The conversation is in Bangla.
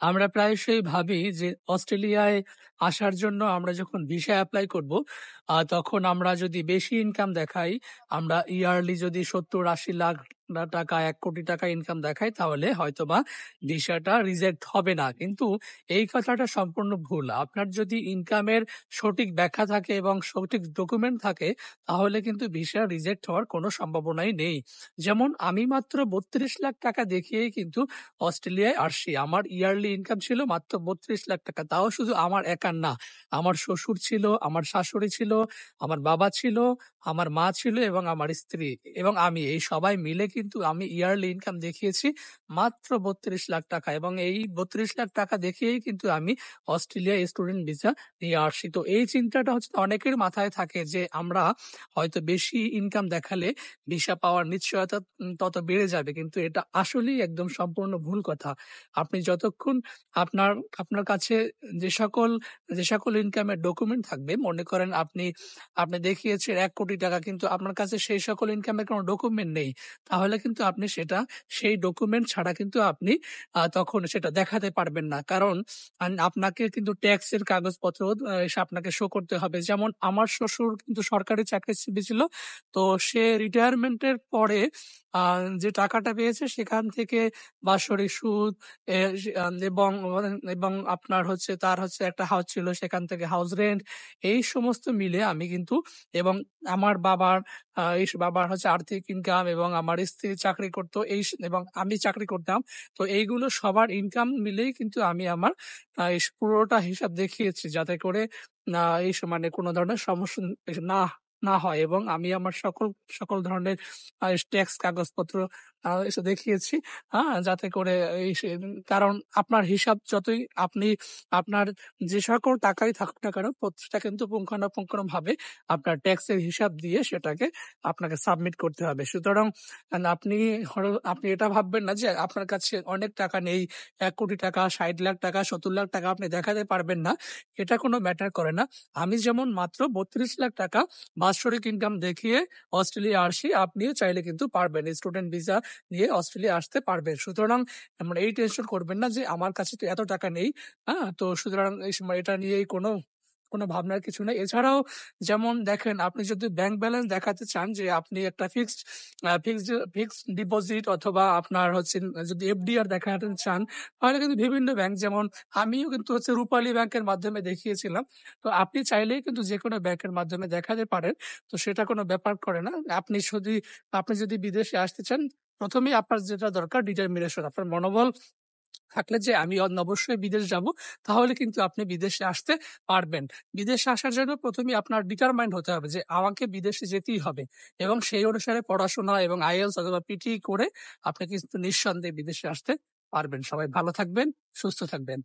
আমরা প্রায়শই ভাবি যে অস্ট্রেলিয়ায় আসার জন্য আমরা যখন ভিসা এপ্লাই করব, তখন আমরা যদি বেশি ইনকাম দেখাই, আমরা ইয়ারলি যদি ৭০-৮০ লাখ টাকা, ১ কোটি টাকা ইনকাম দেখাই, তাহলে হয়তোবা ভিসাটা রিজেক্ট হবে না। কিন্তু এই কথাটা সম্পূর্ণ ভুল। আপনার যদি ইনকামের সঠিক ব্যাখ্যা থাকে এবং সঠিক ডকুমেন্ট থাকে, তাহলে কিন্তু ভিসা রিজেক্ট হওয়ার কোনো সম্ভাবনাই নেই। যেমন আমি মাত্র ৩২ লাখ টাকা দেখিয়েই কিন্তু অস্ট্রেলিয়ায় আসছি। আমার ইয়ারলি ইনকাম ছিল মাত্র ৩২ লাখ টাকা। তাও শুধু আমার একার না। আমার শ্বশুর ছিল, আমার শাশুড়ি ছিল, আমার বাবা ছিল, আমার মা ছিল এবং আমার স্ত্রী এবং আমি। এই সবাই মিলে কিন্তু আমি ইয়ারলি ইনকাম দেখিয়েছি মাত্র ৩২ লাখ টাকা এবং এই ৩২ লাখ টাকা দেখিয়েই কিন্তু আমি অস্ট্রেলিয়ায় স্টুডেন্ট ভিসা নিয়ে আসছি। তো এই চিন্তাটা হচ্ছে অনেকের মাথায় থাকে যে আমরা হয়তো বেশি ইনকাম দেখালে ভিসা পাওয়ার নিশ্চয়তা তত বেড়ে যাবে। কিন্তু এটা আসলেই একদম সম্পূর্ণ ভুল কথা। আপনি যতক্ষণ আপনার আপনার কাছে যে সকল ইনকামের ডকুমেন্ট থাকবে, মনে করেন আপনি দেখিয়েছেন ১ কোটি টাকা কিন্তু আপনার কাছে সেই সকল ইনকামের কোনো ডকুমেন্ট নেই। তাহলে কিন্তু আপনি সেই ডকুমেন্ট ছাড়া কিন্তু আপনি তখন সেটা দেখাতে পারবেন না। কারণ আপনাকে কিন্তু ট্যাক্সের কাগজপত্র এসে আপনাকে শো করতে হবে। যেমন আমার শ্বশুর কিন্তু সরকারি চাকরিজীবী ছিল। তো সে রিটায়ারমেন্টের পরে আ যে টাকাটা পেয়েছে সেখান থেকে বাৎসরিক সুদ এ সে এবং আপনার হচ্ছে তার হচ্ছে একটা হাউস ছিল, সেখান থেকে হাউস রেন্ট, এই সমস্ত মিলে আমি কিন্তু এবং আমার বাবার হচ্ছে আর্থিক ইনকাম এবং আমার স্ত্রী চাকরি করত এবং আমি চাকরি করতাম। তো এইগুলো সবার ইনকাম মিলেই কিন্তু আমি আমার পুরোটা হিসাব দেখিয়েছি, যাতে করে মানে কোন ধরনের সমস্যা না না হয় এবং আমি আমার সকল ধরনের ট্যাক্স কাগজপত্র এসে দেখিয়েছি। যাতে করে এই সে কারণ আপনার হিসাব যতই আপনার যে সকল টাকাই থাকুক না কেন, প্রত্যেকটা কিন্তু পুঙ্খানুপুঙ্খভাবে আপনার ট্যাক্সের হিসাব দিয়ে সেটাকে আপনাকে সাবমিট করতে হবে। সুতরাং আপনি আপনি এটা ভাববেন না যে আপনার কাছে অনেক টাকা নেই, ১ কোটি টাকা, ৬০ লাখ টাকা, ৭০ লাখ টাকা আপনি দেখাতে পারবেন না। এটা কোনো ম্যাটার করে না। আমি যেমন মাত্র ৩২ লাখ টাকা বাৎসরিক ইনকাম দেখিয়ে অস্ট্রেলিয়া আসি, আপনিও চাইলে কিন্তু পারবেন। স্টুডেন্ট ভিসা নিয়ে অস্ট্রেলিয়া আসতে পারবেন। সুতরাং মানে এই টেনশন করবেন না যে আমার কাছে তো এত টাকা নেই। তো সুতরাং এটা নিয়েই কোনো ভাবনার কিছু নেই। এছাড়াও যেমন দেখেন, আপনি যদি ব্যাংক ব্যালেন্স দেখাতে চান যে আপনি একটা ফিক্সড ডিপোজিট অথবা আপনার হচ্ছে যদি এফডিআর দেখাতে চান, তাহলে কিন্তু বিভিন্ন ব্যাংক, যেমন আমিও কিন্তু হচ্ছে রূপালী ব্যাংকের মাধ্যমে দেখিয়েছিলাম। তো আপনি চাইলেই কিন্তু যেকোনো ব্যাংকের মাধ্যমে দেখাতে পারেন। তো সেটা কোনো ব্যাপার করে না। আপনি যদি বিদেশে আসতে চান, ১ম এই আপনার যেটা দরকার ডিটারমিনেশন। আপনার মনোবল থাকলে যে আমি অবশ্যই বিদেশ যাবো, তাহলে কিন্তু আপনি বিদেশে আসতে পারবেন। বিদেশে আসার জন্য ১ম এই আপনার ডিটারমাইন্ড হতে হবে যে আমাকে বিদেশে যেতেই হবে এবং সেই অনুসারে পড়াশোনা এবং আইএলটিএস অথবা পিটি করে আপনি কিন্তু নিঃসন্দেহে বিদেশে আসতে পারবেন। সবাই ভালো থাকবেন, সুস্থ থাকবেন।